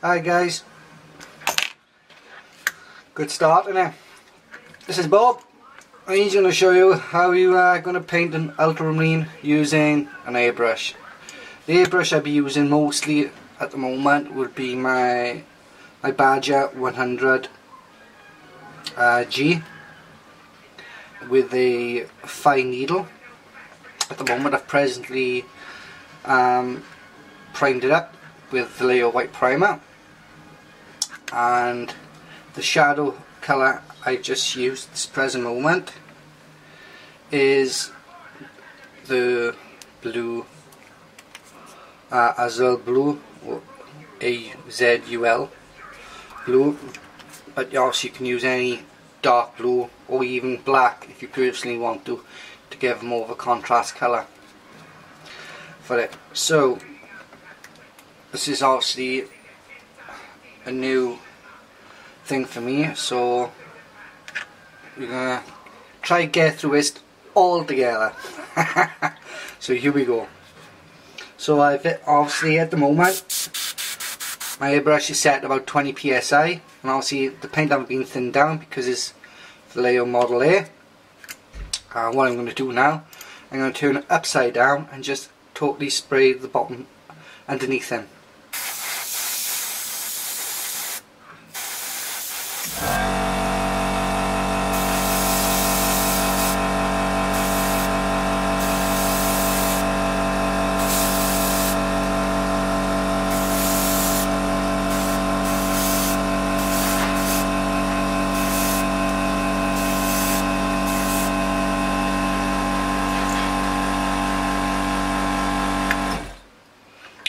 Hi guys, good start innit? This is Bob and he's going to show you how you are going to paint an ultramarine using an airbrush. The airbrush I'll be using mostly at the moment would be my Badger 100 G with a fine needle. At the moment I've presently primed it up with the Vallejo white primer, and the shadow colour I just used at this present moment is the blue, Azul blue, or AZUL blue, but also you can use any dark blue or even black if you personally want to give more of a contrast colour for it. So this is obviously a new thing for me, so we're gonna try and get through this all together. So here we go. So I've obviously at the moment my airbrush is set about 20 psi, and obviously the paint hasn't been thinned down because it's Vallejo model A. What I'm going to do now, I'm going to turn it upside down and just totally spray the bottom underneath him.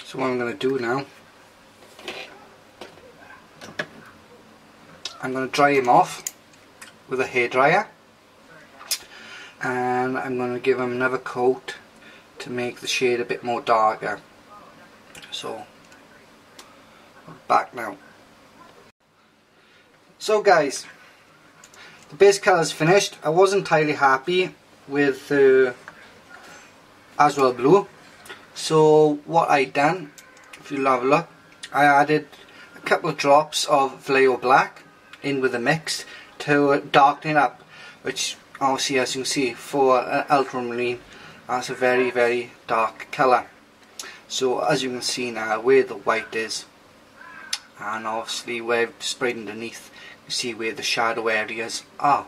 So what I'm going to do now, I'm going to dry him off with a hairdryer, and I'm going to give him another coat to make the shade a bit more darker. So I'm back now. So guys, the base colour is finished. I wasn't entirely happy with the Azul blue. So what I done, if you'll have a look, I added a couple of drops of Vallejo black in with the mix to darken it up, which obviously, as you can see, for an ultramarine, that's a very, very dark colour. So as you can see now where the white is, and obviously where I've sprayed underneath, you see where the shadow areas are.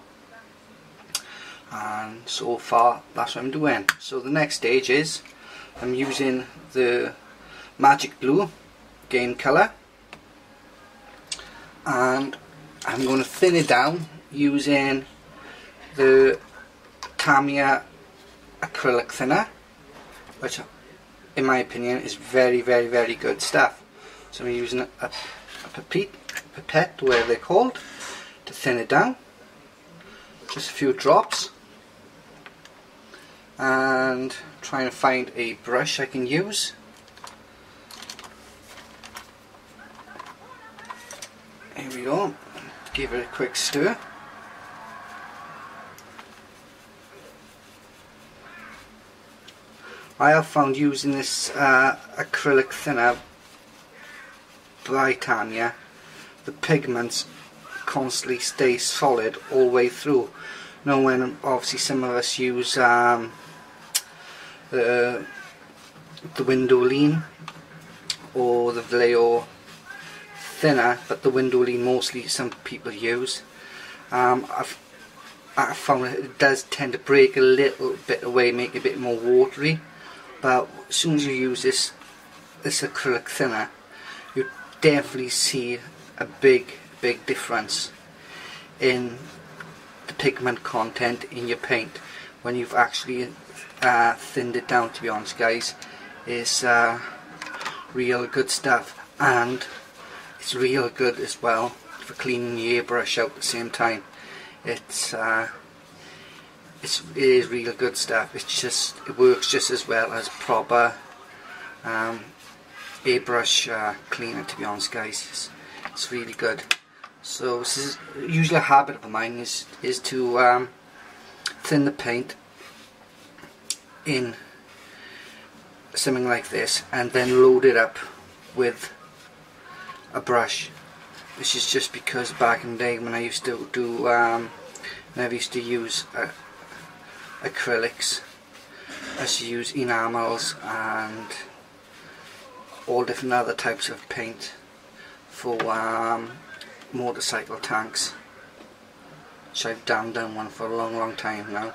And so far that's what I'm doing. So the next stage is I'm using the magic blue game colour, and I'm going to thin it down using the Tamiya acrylic thinner, which in my opinion is very, very, very good stuff. So I'm using a pipette, whatever they're called, to thin it down, just a few drops, and trying to find a brush I can use. Here we go. Give it a quick stir. I have found using this acrylic thinner by Tamiya, the pigments constantly stay solid all the way through. Now when obviously some of us use the window lean or the Vallejo thinner, but the window lean mostly some people use, I've found that it does tend to break a little bit away, make it a bit more watery, but as soon as you use this acrylic thinner, you definitely see a big difference in the pigment content in your paint when you've actually thinned it down. To be honest guys, it's real good stuff, and it's real good as well for cleaning your airbrush out at the same time. It is real good stuff. It works just as well as proper airbrush cleaner, to be honest guys. It's really good. So this is usually a habit of mine, is to thin the paint in something like this and then load it up with a brush. This is just because back in the day when I used to do, never used to use acrylics, I used to use enamels and all different other types of paint for motorcycle tanks. So I've done one for a long time now.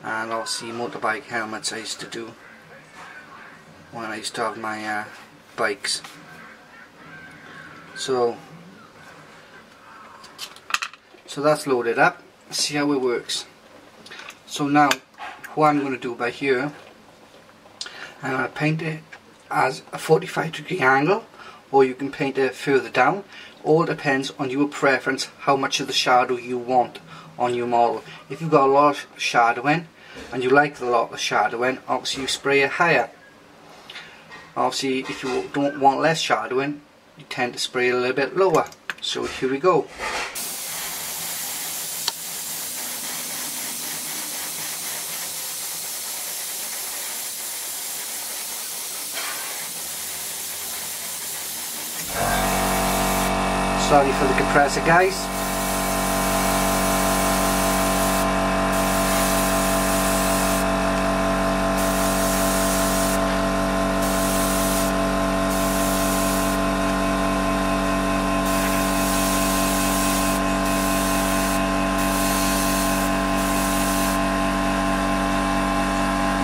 And obviously motorbike helmets I used to do when I used to have my bikes. So that's loaded up. Let's see how it works. So now what I'm going to do by here, I'm going to paint it as a 45-degree angle, or you can paint it further down. All depends on your preference, how much of the shadow you want on your model. If you've got a lot of shadowing and you like a lot of shadowing, obviously you spray it higher. Obviously if you don't want less shadowing, you tend to spray it a little bit lower. So here we go. Sorry for the compressor, guys.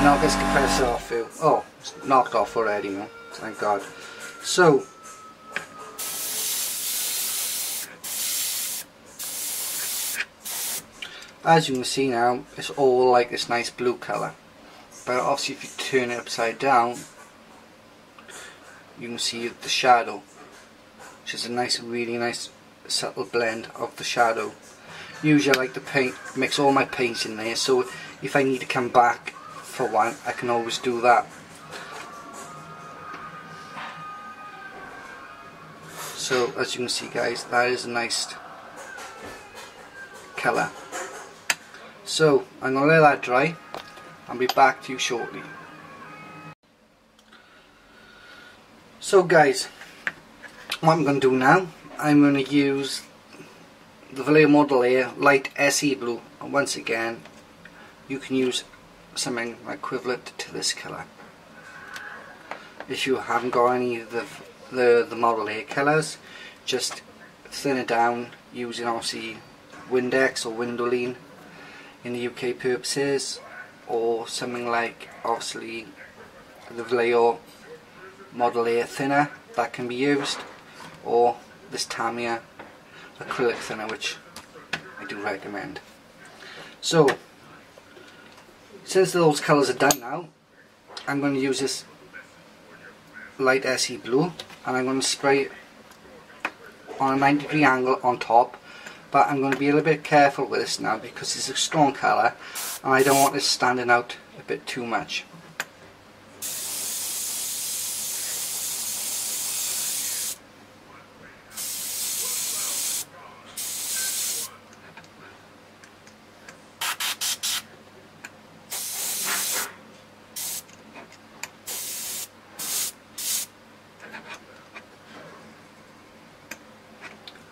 Knock this compressor off, Phil. Oh, it's knocked off already, man. Thank God. So, as you can see now, it's all like this nice blue colour. But obviously if you turn it upside down, you can see the shadow, which is a nice, really nice subtle blend of the shadow. Usually I like to mix all my paints in there, so if I need to come back for one, I can always do that. So as you can see, guys, that is a nice colour. So I'm going to let that dry. I'll be back to you shortly. So guys, what I'm going to do now, I'm going to use the Vallejo Model Air Light SE Blue, and once again you can use something equivalent to this colour. If you haven't got any of the Model Air colours, just thin it down using obviously Windex or Windoline in the UK purposes, or something like obviously the Vallejo Model Air thinner that can be used, or this Tamiya acrylic thinner, which I do recommend. So since those colours are done now, I'm going to use this light SE blue and I'm going to spray it on a 90-degree angle on top. But I'm going to be a little bit careful with this now because it's a strong colour and I don't want it standing out a bit too much.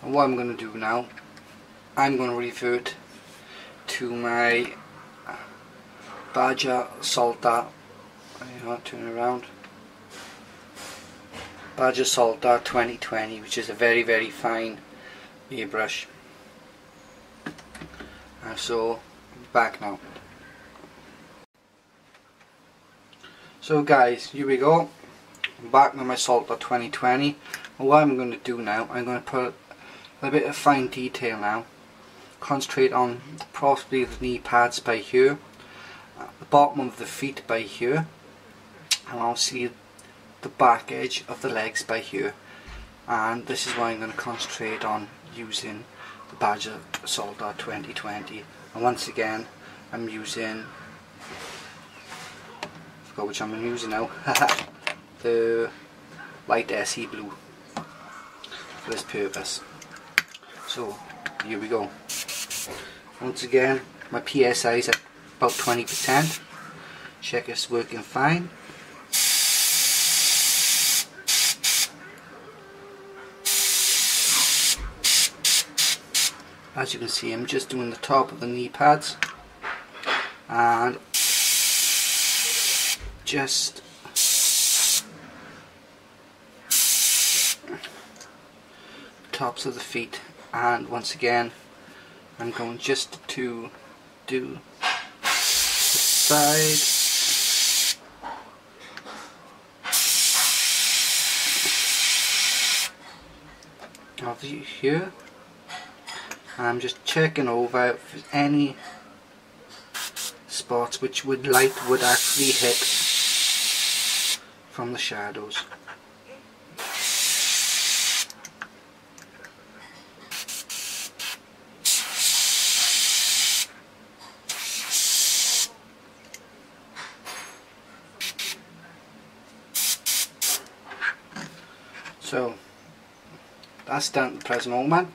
And what I'm going to do now, I'm going to revert to my Badger Salta, turn around, Badger Salta 2020, which is a very fine airbrush. So back now. So guys, here we go. I'm back with my Salta 2020, and what I'm going to do now, I'm going to put a bit of fine detail now. Concentrate on possibly the knee pads by here, the bottom of the feet by here, and I'll see the back edge of the legs by here. And this is what I'm going to concentrate on using the Badger Salta 2020. And once again, I'm using, I forgot which I'm using now, the light SE blue for this purpose. So here we go. Once again, my PSI is at about 20%. Check it's working fine. as you can see, I'm just doing the top of the knee pads and just tops of the feet, and once again I'm going just to do the side of here. I'm just checking over if there's any spots which light would actually hit from the shadows. So that's done at the present moment,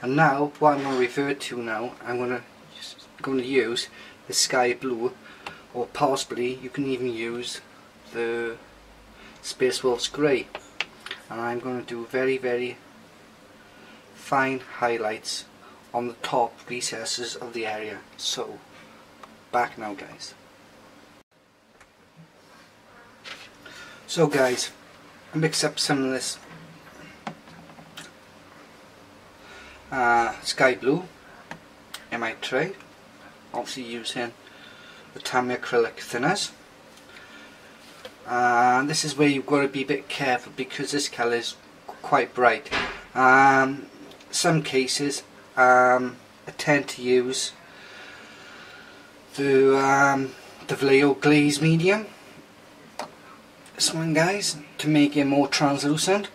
and now what I'm going to revert to now, I'm going to use the sky blue, or possibly you can even use the Space Wolf's grey, and I'm going to do very, very fine highlights on the top recesses of the area. So back now, guys. So guys, I mix up some of this sky blue in my tray, obviously using the Tamiya acrylic thinners, and this is where you've got to be a bit careful because this colour is quite bright. Some cases I tend to use the Vallejo glaze medium, this one guys, to make it more translucent.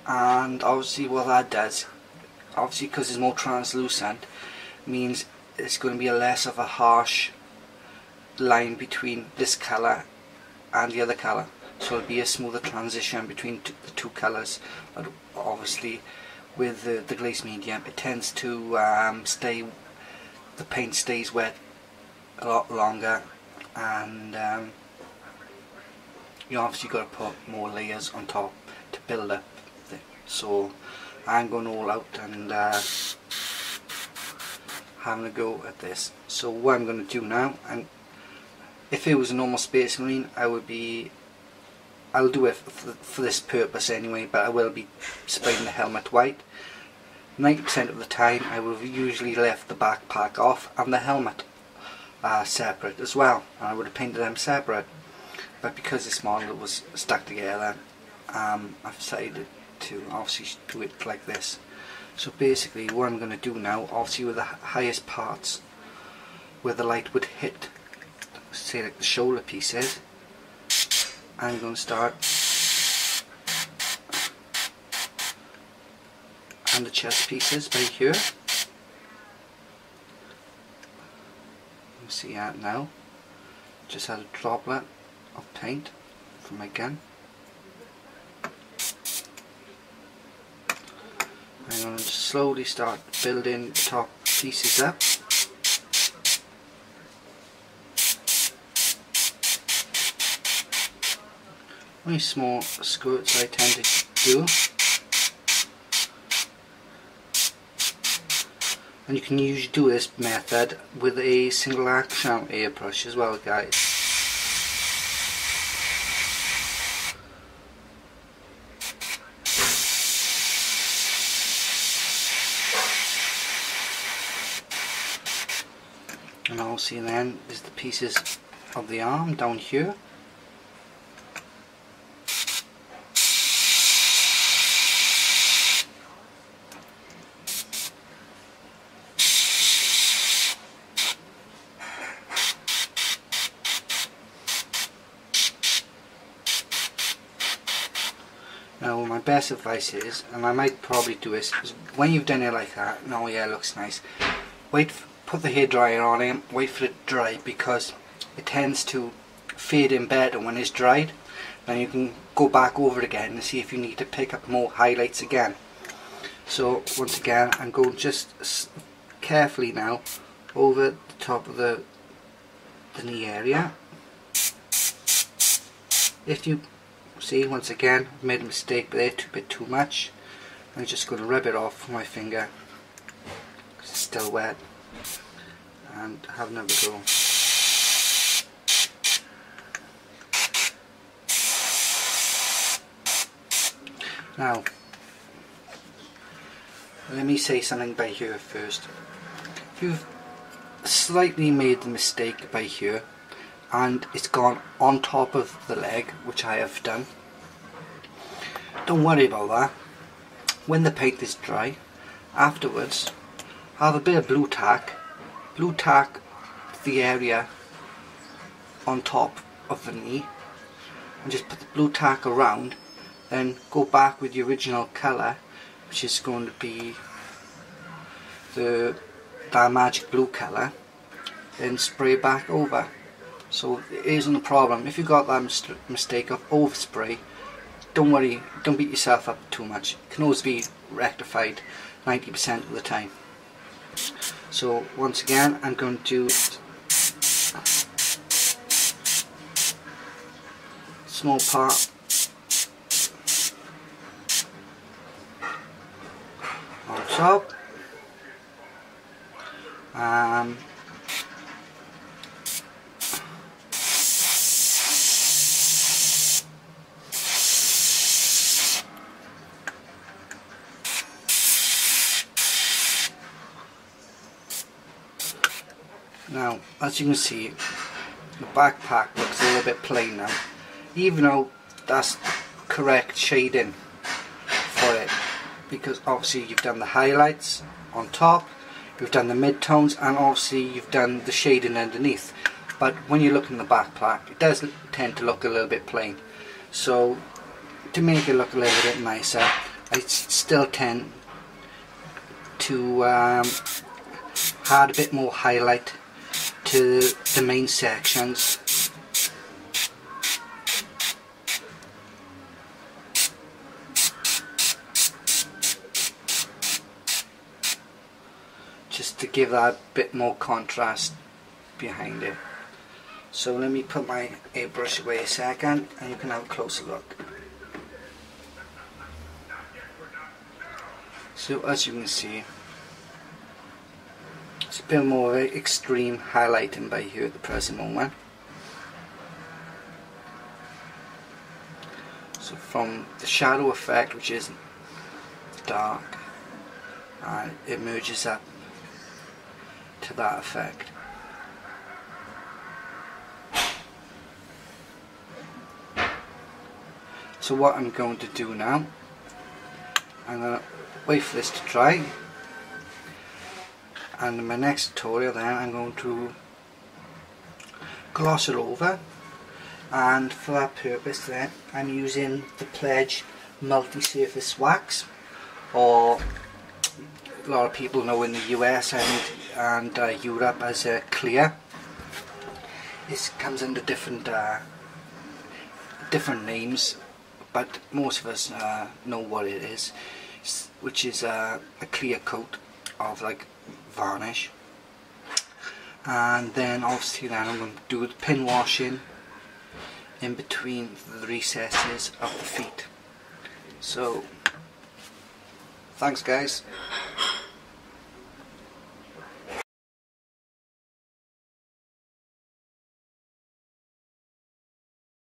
And obviously what that does, obviously because it's more translucent, means it's going to be less of a harsh line between this colour and the other colour, so it'll be a smoother transition between the two colours. But obviously with the glaze medium, it tends to the paint stays wet a lot longer, and you obviously got to put more layers on top to build up. So I'm going all out and having a go at this. So what I'm going to do now, and if it was a normal Space Marine, I'll do it for this purpose anyway, but I will be spraying the helmet white. 90% of the time I would have usually left the backpack off and the helmet separate as well, and I would have painted them separate, but because this model was stuck together, I've decided to obviously do it like this. So basically what I'm going to do now, obviously with the highest parts where the light would hit, say like the shoulder pieces, I'm going to start, and the chest pieces by here. You see that now, just had a droplet of paint from my gun. I'm going to slowly start building the top pieces up. Only small skirts I tend to do. And you can usually do this method with a single action airbrush as well, guys. And obviously then there's the pieces of the arm down here. Now my best advice is, and I might probably do this, is when you've done it like that, no, yeah, it looks nice, put the hairdryer on it, wait for it to dry, because it tends to fade in better when it's dried. Then you can go back over it again and see if you need to pick up more highlights again. So once again, I'm going just carefully now over the top of the knee area. If you see, once again, I've made a mistake there, a bit too much. I'm just going to rub it off with my finger because it's still wet, and have another go. Now, let me say something by here first. If you've slightly made the mistake by here and it's gone on top of the leg, which I have done, don't worry about that. When the paint is dry, afterwards, have a bit of blue tack the area on top of the knee, and just put the blue tack around. Then go back with the original colour, which is going to be that magic blue colour, then spray back over. So it isn't a problem. If you got that mistake of overspray, don't worry, don't beat yourself up too much. It can always be rectified 90% of the time. So once again, I'm going to small part on top, now as you can see, the backpack looks a little bit plain now, even though that's correct shading for it, because obviously you've done the highlights on top, you've done the mid-tones, and obviously you've done the shading underneath. But when you look in the backpack, it does tend to look a little bit plain. So to make it look a little bit nicer, I still tend to add a bit more highlight to the main sections. Just to give that bit more contrast behind it. So let me put my airbrush away a second and you can have a closer look. So as you can see, it's a bit more extreme highlighting by here at the present moment. So from the shadow effect, which is dark, and it merges up to that effect. So what I'm going to do now, I'm going to wait for this to dry, and in my next tutorial then I'm going to gloss it over, and for that purpose then I'm using the Pledge multi-surface wax, or a lot of people know in the US and Europe as a clear. This comes under different names, but most of us know what it is, which is a clear coat of like varnish. And then obviously then I'm going to do the pin washing in between the recesses of the feet. So thanks guys.